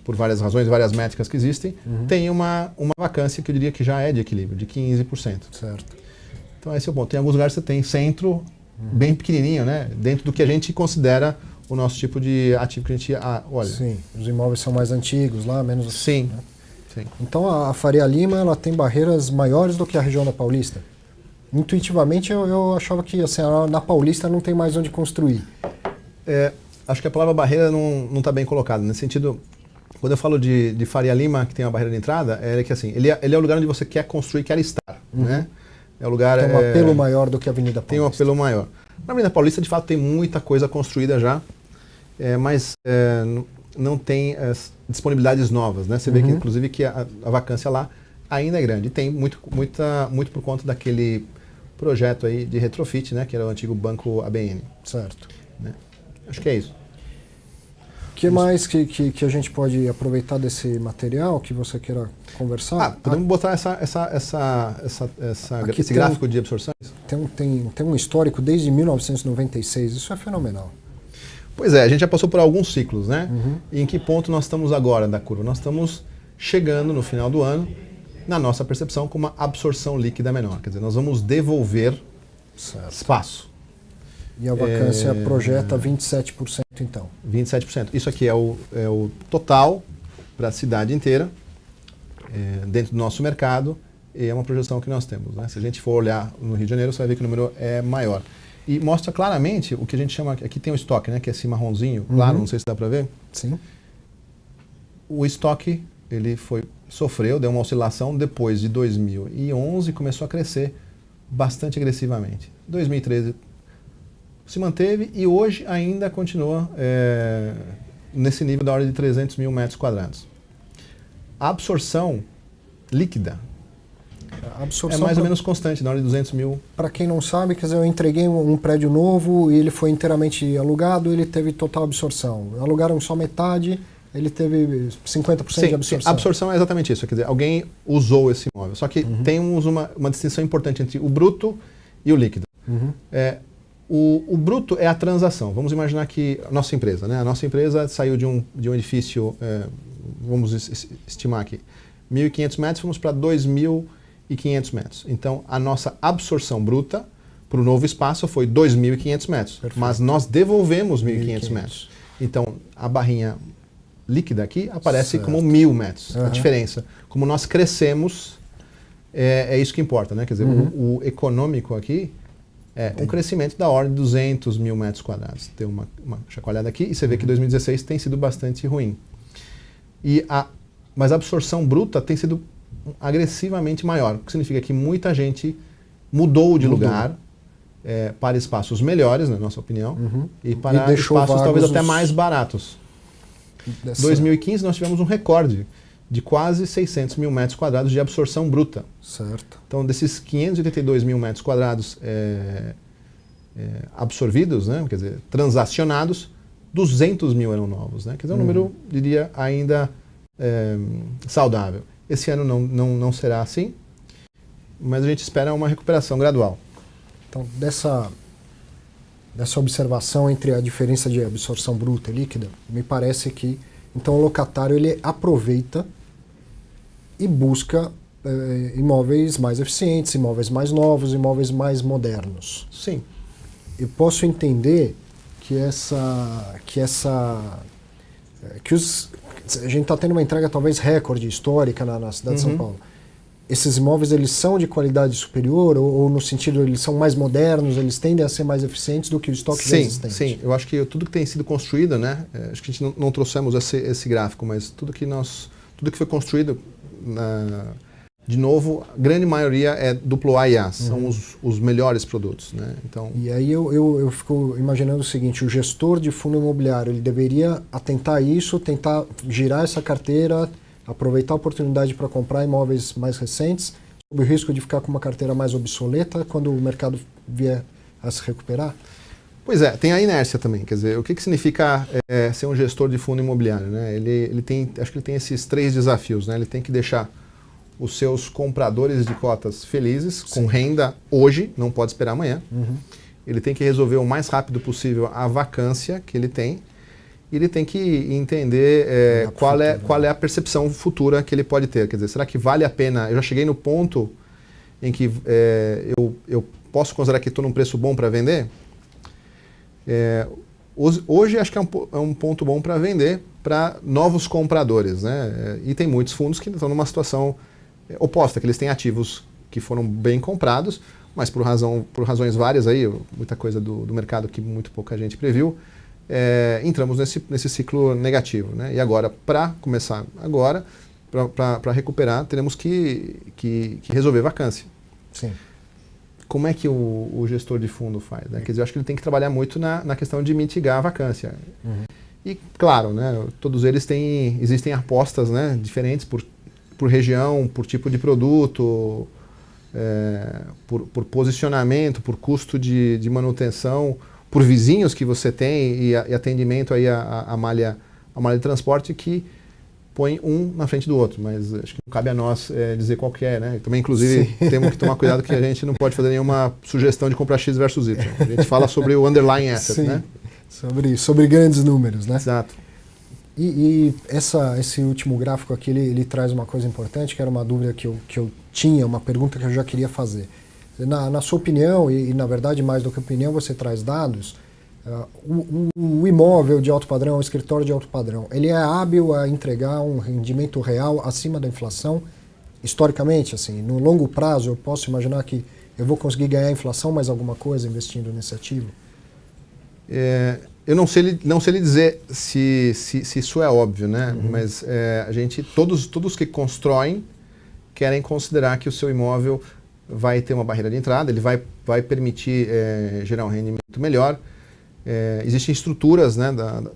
Por várias razões, várias métricas que existem, tem uma vacância que eu diria que já é de equilíbrio, de 15%. Certo. Então esse é o ponto. Tem alguns lugares que você tem centro bem pequenininho, né? Dentro do que a gente considera o nosso tipo de ativo que a gente olha. Sim, os imóveis são mais antigos lá, menos... Sim, né? sim. Então a Faria Lima ela tem barreiras maiores do que a região da Paulista. Intuitivamente eu achava que assim, na Paulista não tem mais onde construir. Acho que a palavra barreira não está bem colocada. Nesse sentido, quando eu falo de Faria Lima, que tem uma barreira de entrada, é que assim, ele é o lugar onde você quer construir, quer estar, né? É o lugar, tem um apelo maior do que a Avenida Paulista. Tem um apelo maior. Na Avenida Paulista, de fato, tem muita coisa construída já, mas não tem disponibilidades novas, né? Você vê que, inclusive, que a vacância lá ainda é grande. Tem muito por conta daquele projeto aí de retrofit, né? Que era o antigo Banco ABN. Certo. Né? Acho que é isso. O que mais que a gente pode aproveitar desse material que você queira conversar? Podemos botar esse gráfico de absorções? Tem um histórico desde 1996, isso é fenomenal. Pois é, a gente já passou por alguns ciclos, né? E em que ponto nós estamos agora da curva? Nós estamos chegando no final do ano, na nossa percepção, com uma absorção líquida menor. Quer dizer, nós vamos devolver espaço. E a vacância projeta 27%, então. 27%. Isso aqui é o total para a cidade inteira, dentro do nosso mercado, e é uma projeção que nós temos. Né? Se a gente for olhar no Rio de Janeiro, você vai ver que o número é maior. E mostra claramente o que a gente chama... Aqui tem o estoque, né? Que é esse marronzinho, claro, não sei se dá para ver. Sim. O estoque, ele sofreu, deu uma oscilação, depois de 2011 começou a crescer bastante agressivamente. 2013 se manteve e hoje ainda continua nesse nível da ordem de 300 mil metros quadrados. A absorção líquida é mais ou menos constante, na ordem de 200 mil. Para quem não sabe, quer dizer, eu entreguei um prédio novo e ele foi inteiramente alugado, ele teve total absorção. Alugaram só metade, ele teve 50% de absorção. Sim, a absorção é exatamente isso, quer dizer, alguém usou esse imóvel. Só que temos uma distinção importante entre o bruto e o líquido. O bruto é a transação. Vamos imaginar que a nossa empresa, né? A nossa empresa saiu de um edifício, vamos estimar aqui, 1.500 metros, fomos para 2.500 metros. Então, a nossa absorção bruta para o novo espaço foi 2.500 metros. Perfeito. Mas nós devolvemos 1.500 metros. Então, a barrinha líquida aqui aparece como 1.000 metros. A diferença. Como nós crescemos, é isso que importa, né? Quer dizer, o econômico aqui é um crescimento da ordem de 200 mil metros quadrados. Tem uma chacoalhada aqui e você vê que 2016 tem sido bastante ruim. Mas a absorção bruta tem sido agressivamente maior, o que significa que muita gente mudou de lugar para espaços melhores, na nossa opinião, e para espaços talvez até mais baratos. Em 2015 nós tivemos um recorde de quase 600 mil metros quadrados de absorção bruta. Certo. Então, desses 582 mil metros quadrados absorvidos, né, quer dizer, transacionados, 200 mil eram novos. Né? Quer dizer, um número, diria, ainda saudável. Esse ano não será assim, mas a gente espera uma recuperação gradual. Então, dessa observação entre a diferença de absorção bruta e líquida, me parece que então o locatário ele aproveita e busca imóveis mais eficientes, imóveis mais novos, imóveis mais modernos. Sim. Eu posso entender que a gente está tendo uma entrega talvez recorde histórica na cidade de São Paulo. Esses imóveis eles são de qualidade superior ou no sentido eles são mais modernos, eles tendem a ser mais eficientes do que o estoque já existente? Sim, eu acho que tudo que tem sido construído, né, acho que a gente não trouxemos esse gráfico, mas tudo que foi construído de novo, a grande maioria é duplo A e A, são os melhores produtos, né? Então, e aí eu fico imaginando o seguinte, o gestor de fundo imobiliário, ele deveria atentar isso, tentar girar essa carteira, aproveitar a oportunidade para comprar imóveis mais recentes, sob o risco de ficar com uma carteira mais obsoleta quando o mercado vier a se recuperar? pois é, tem a inércia também, quer dizer, o que significa ser um gestor de fundo imobiliário, né? Ele tem, acho que ele tem esses 3 desafios, né? Ele tem que deixar os seus compradores de cotas felizes, com renda hoje, não pode esperar amanhã. Ele tem que resolver o mais rápido possível a vacância que ele tem. E ele tem que entender qual é a percepção futura que ele pode ter. Quer dizer, será que vale a pena? Eu já cheguei no ponto em que eu posso considerar que estou num preço bom para vender? Hoje acho que é um ponto bom para vender para novos compradores, né? E tem muitos fundos que estão numa situação oposta, que eles têm ativos que foram bem comprados, mas por razões várias aí, muita coisa do mercado que muito pouca gente previu, entramos nesse ciclo negativo, né? E agora, para começar agora, para recuperar, teremos que resolver vacância. Sim. Como é que o gestor de fundo faz, né? Quer dizer, eu acho que ele tem que trabalhar muito na questão de mitigar a vacância. E, claro, né, todos eles existem apostas, né, diferentes por região, por tipo de produto, por posicionamento, por custo de manutenção, por vizinhos que você tem e atendimento aí à malha de transporte que põe um na frente do outro, mas acho que não cabe a nós dizer qual que é, né? E também, inclusive, temos que tomar cuidado que a gente não pode fazer nenhuma sugestão de comprar X versus Y. A gente fala sobre o underlying asset, né? Sobre grandes números, né? Exato. E esse último gráfico aqui, ele traz uma coisa importante, que era uma dúvida que eu tinha, uma pergunta que eu já queria fazer. Na sua opinião, e na verdade mais do que opinião, você traz dados, o imóvel de alto padrão, o escritório de alto padrão, ele é hábil a entregar um rendimento real acima da inflação? Historicamente, assim, no longo prazo, eu posso imaginar que eu vou conseguir ganhar a inflação mais alguma coisa investindo nesse ativo? Eu não sei lhe dizer se isso é óbvio, né? Mas todos que constroem querem considerar que o seu imóvel vai ter uma barreira de entrada, ele vai permitir gerar um rendimento melhor. Existem estruturas, né,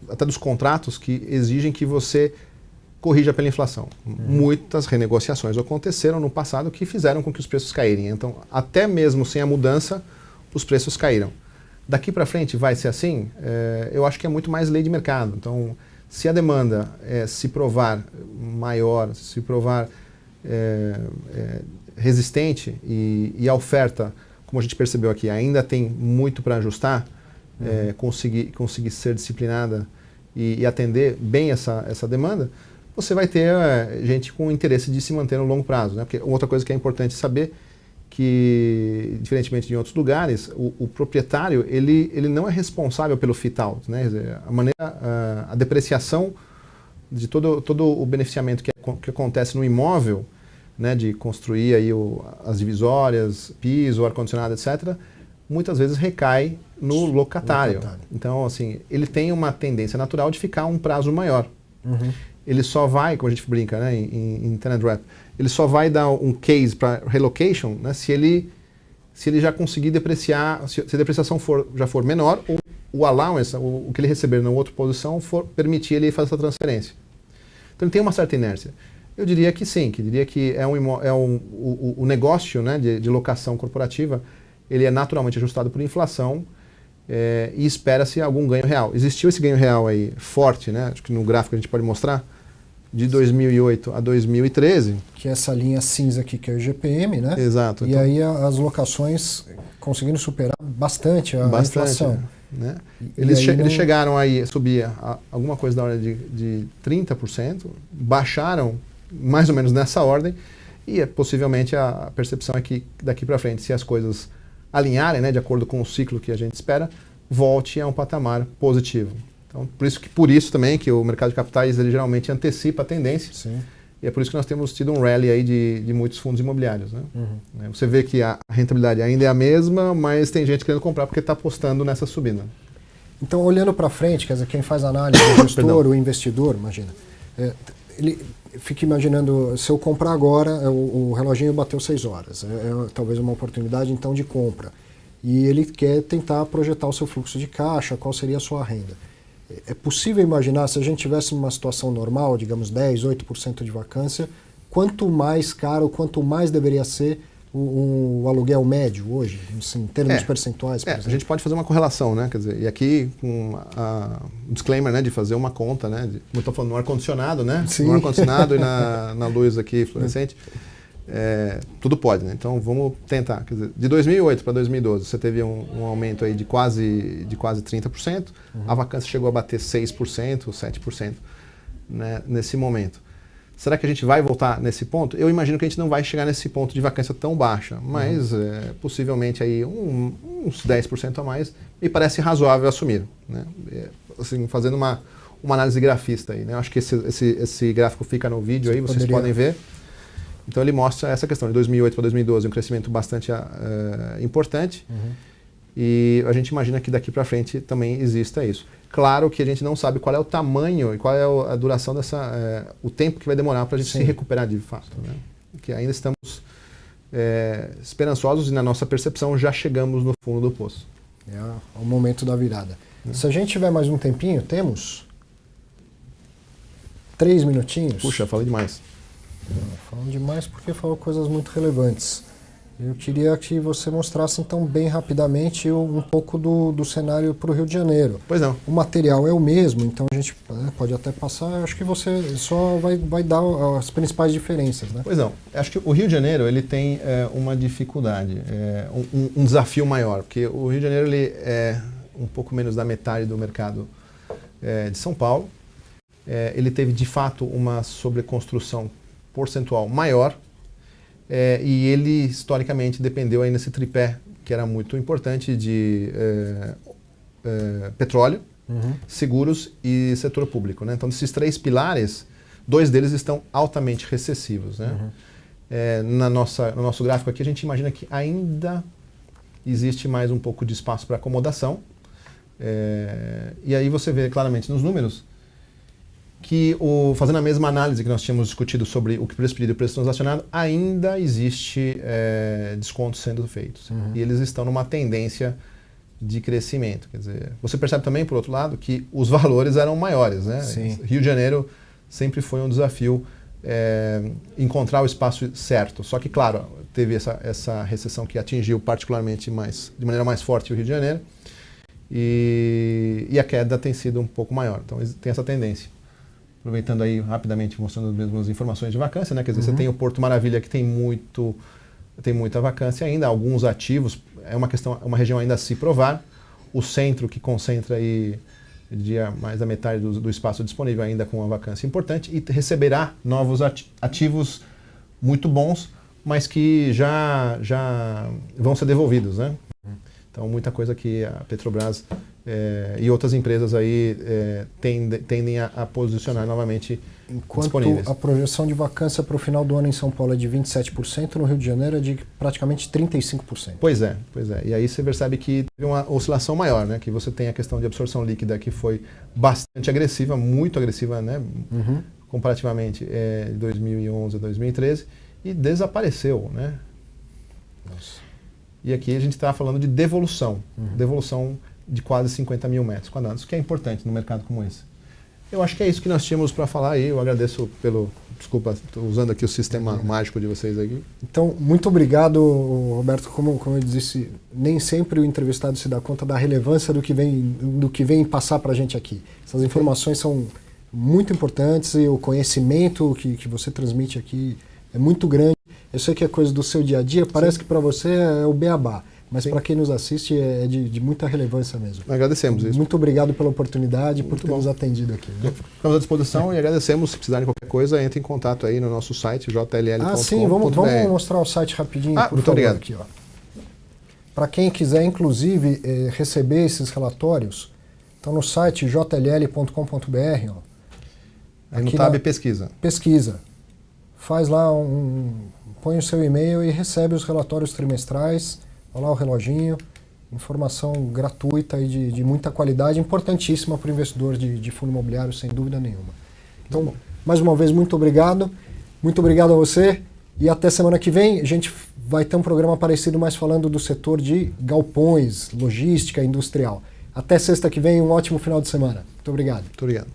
até dos contratos, que exigem que você corrija pela inflação. Muitas renegociações aconteceram no passado que fizeram com que os preços caírem. Então, até mesmo sem a mudança, os preços caíram. Daqui para frente vai ser assim? Eu acho que é muito mais lei de mercado. Então, se a demanda se provar maior, se provar resistente e a oferta, como a gente percebeu aqui, ainda tem muito para ajustar, conseguir ser disciplinada e atender bem essa demanda, você vai ter gente com interesse de se manter no longo prazo, né? Porque outra coisa que é importante saber, que diferentemente de outros lugares, o proprietário ele não é responsável pelo fit out, né? A depreciação de todo o beneficiamento que acontece no imóvel, né, de construir aí as divisórias, piso, ar-condicionado, etc., muitas vezes recai no locatário. Então, assim, ele tem uma tendência natural de ficar um prazo maior. Ele só vai, como a gente brinca, né, em tenant rep, ele só vai dar um case para relocation, né, se ele já conseguir depreciar, se a depreciação já for menor, ou o allowance, o que ele receber na outra posição, for permitir ele fazer essa transferência. Então, ele tem uma certa inércia. Eu diria que sim, diria que o negócio, né, de locação corporativa, ele é naturalmente ajustado por inflação e espera-se algum ganho real. Existiu esse ganho real aí forte, né, acho que no gráfico a gente pode mostrar, de 2008 a 2013. Que é essa linha cinza aqui, que é o IGPM, né? Exato. E então, aí as locações conseguindo superar bastante a inflação. Né? Eles chegaram aí a subir alguma coisa da ordem de 30%, baixaram mais ou menos nessa ordem, e possivelmente a percepção é que daqui para frente, se as coisas alinharem, né, de acordo com o ciclo que a gente espera, volte a um patamar positivo. Então, por isso também que o mercado de capitais ele geralmente antecipa a tendência. Sim. E é por isso que nós temos tido um rally aí de muitos fundos imobiliários, né? Você vê que a rentabilidade ainda é a mesma, mas tem gente querendo comprar porque está apostando nessa subida. Então, olhando para frente, quer dizer, quem faz análise, o gestor, o investidor, imagina, fico imaginando, se eu comprar agora, o reloginho bateu 6 horas, talvez uma oportunidade então de compra. E ele quer tentar projetar o seu fluxo de caixa, qual seria a sua renda. É possível imaginar, se a gente tivesse numa situação normal, digamos 10, 8% de vacância, quanto mais caro, quanto mais deveria ser o aluguel médio hoje, assim, em termos percentuais, por exemplo? A gente pode fazer uma correlação, né? Quer dizer, e aqui com o disclaimer, né, de fazer uma conta, né? Como eu estou falando, no ar-condicionado, né? Sim. No ar-condicionado e na luz aqui fluorescente. Tudo pode, né? Então vamos tentar. Quer dizer, de 2008 para 2012, você teve um aumento aí de quase 30%. A vacância chegou a bater 6%, 7%, né, nesse momento. Será que a gente vai voltar nesse ponto? Eu imagino que a gente não vai chegar nesse ponto de vacância tão baixa, mas possivelmente aí uns 10% a mais me parece razoável assumir, né? Assim, fazendo uma análise grafista aí, né? Acho que esse gráfico fica no vídeo aí, vocês podem ver. Então ele mostra essa questão de 2008 para 2012, um crescimento bastante importante. E a gente imagina que daqui para frente também exista isso. Claro que a gente não sabe qual é o tamanho e qual é a duração o tempo que vai demorar para a gente se recuperar de fato, né? Que ainda estamos esperançosos e na nossa percepção já chegamos no fundo do poço. É o momento da virada. Se a gente tiver mais um tempinho, temos 3 minutinhos. Puxa, falei demais. Falando demais porque falou coisas muito relevantes. Eu queria que você mostrasse, então, bem rapidamente um pouco do cenário para o Rio de Janeiro. Pois não. O material é o mesmo, então a gente pode até passar. Acho que você só vai dar as principais diferenças, né? Pois não. Acho que o Rio de Janeiro ele tem uma dificuldade, um desafio maior, porque o Rio de Janeiro ele é um pouco menos da metade do mercado de São Paulo. Ele teve, de fato, uma sobreconstrução percentual maior. E ele, historicamente, dependeu aí nesse tripé, que era muito importante, de petróleo, seguros e setor público, né? Então, desses 3 pilares, 2 deles estão altamente recessivos, né? No nosso gráfico aqui, a gente imagina que ainda existe mais um pouco de espaço para acomodação. E aí você vê claramente nos números que, fazendo a mesma análise que nós tínhamos discutido sobre o preço pedido e o preço transacionado, ainda existe descontos sendo feitos. E eles estão numa tendência de crescimento. Quer dizer, você percebe também, por outro lado, que os valores eram maiores, né? Sim. Rio de Janeiro sempre foi um desafio encontrar o espaço certo. Só que, claro, teve essa recessão que atingiu particularmente de maneira mais forte o Rio de Janeiro, e a queda tem sido um pouco maior. Então tem essa tendência. Aproveitando aí rapidamente, mostrando as mesmas informações de vacância, né? Quer dizer, você tem o Porto Maravilha, que tem muita vacância ainda, alguns ativos, uma região ainda a se provar. O centro, que concentra aí mais da metade do espaço disponível, ainda com uma vacância importante, e receberá novos ativos muito bons, mas que já vão ser devolvidos, né? Então, muita coisa que a Petrobras e outras empresas aí tendem a posicionar novamente disponíveis. Enquanto a projeção de vacância para o final do ano em São Paulo é de 27%, no Rio de Janeiro é de praticamente 35%. Pois é. E aí você percebe que teve uma oscilação maior, né? Que você tem a questão de absorção líquida, que foi bastante agressiva, muito agressiva, né? Comparativamente de 2011 a 2013, e desapareceu, né? Nossa. E aqui a gente está falando de devolução de quase 50 mil metros quadrados, que é importante no mercado como esse. Eu acho que é isso que nós tínhamos para falar aí. Eu agradeço desculpa, estou usando aqui o sistema mágico de vocês aqui. Então, muito obrigado, Roberto. Como eu disse, nem sempre o entrevistado se dá conta da relevância do que vem passar para a gente aqui. Essas informações são muito importantes e o conhecimento que você transmite aqui é muito grande. Eu sei que é coisa do seu dia a dia, parece que para você é o beabá. Mas para quem nos assiste é de muita relevância mesmo. Agradecemos isso. Muito obrigado pela oportunidade e por ter nos atendido aqui. Né? Ficamos à disposição e agradecemos. Se precisarem de qualquer coisa, entre em contato aí no nosso site, jll.com.br. Sim, vamos mostrar o site rapidinho, por muito favor. Obrigado. Aqui, para quem quiser, inclusive, receber esses relatórios, estão no site jll.com.br. Aí no tab pesquisa. Pesquisa. Faz lá, põe o seu e-mail e recebe os relatórios trimestrais. Olha lá o reloginho, informação gratuita e de muita qualidade, importantíssima para o investidor de fundo imobiliário, sem dúvida nenhuma. Então, Mais uma vez, muito obrigado. Muito obrigado a você. E até semana que vem, a gente vai ter um programa parecido, mais falando do setor de galpões, logística industrial. Até sexta que vem, um ótimo final de semana. Muito obrigado. Muito obrigado.